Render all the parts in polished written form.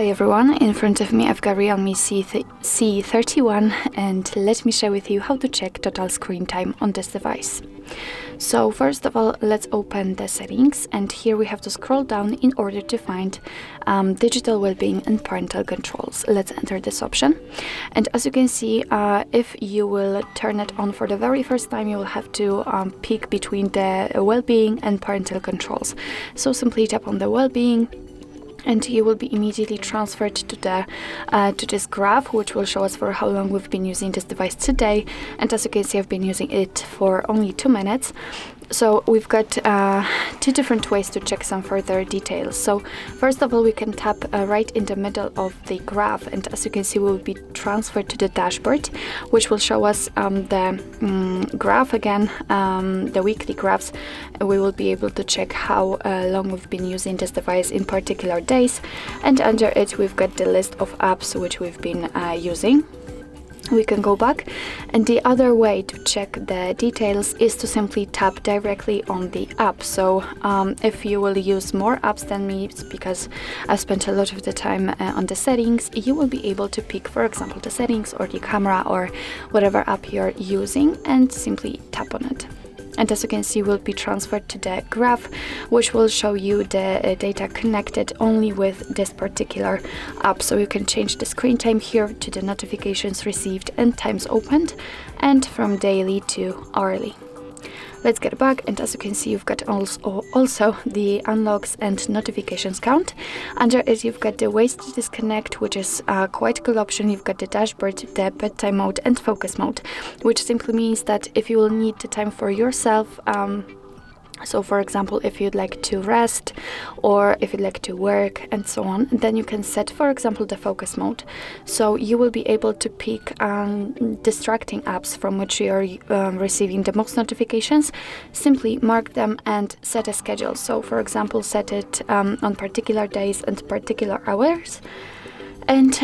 everyone, in front of me I've got REALME C31 and let me share with you how to check total screen time on this device. So first of all, let's open the settings, and here we have to scroll down in order to find digital well-being and parental controls. Let's enter this option, and as you can see, if you will turn it on for the very first time, you will have to pick between the well-being and parental controls. So simply tap on the well-being and you will be immediately transferred to this graph, which will show us for how long we've been using this device today. And as you can see, I've been using it for only 2 minutes. So we've got 2 different ways to check some further details. So first of all, we can tap right in the middle of the graph, and as you can see, we will be transferred to the dashboard, which will show us the graph again, the weekly graphs. We will be able to check how long we've been using this device in particular days, and under it we've got the list of apps which we've been using. We can go back, and the other way to check the details is to simply tap directly on the app. So if you will use more apps than me, because I've spent a lot of the time on the settings, you will be able to pick, for example, the settings or the camera or whatever app you're using and simply tap on it. And as you can see, we'll be transferred to the graph, which will show you the data connected only with this particular app. So you can change the screen time here to the notifications received and times opened, and from daily to hourly. Let's get back, and as you can see, you've got also the unlocks and notifications count. Under it, you've got the ways to disconnect, which is quite a cool option. You've got the dashboard, the bedtime mode, and focus mode, which simply means that if you will need the time for yourself, so for example, if you'd like to rest or if you'd like to work and so on, then you can set, for example, the focus mode. So you will be able to pick distracting apps from which you are receiving the most notifications. Simply mark them and set a schedule. So for example, set it on particular days and particular hours. And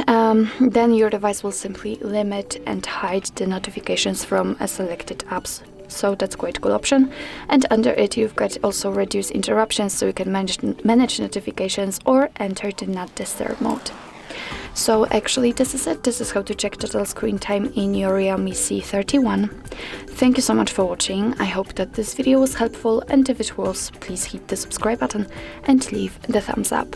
then your device will simply limit and hide the notifications from selected apps. So that's quite a cool option. And under it, you've got also reduce interruptions, so you can manage notifications or enter the not disturb mode. So actually, this is it. This is how to check total screen time in your REALME C31. Thank you so much for watching. I hope that this video was helpful, and if it was, please hit the subscribe button and leave the thumbs up.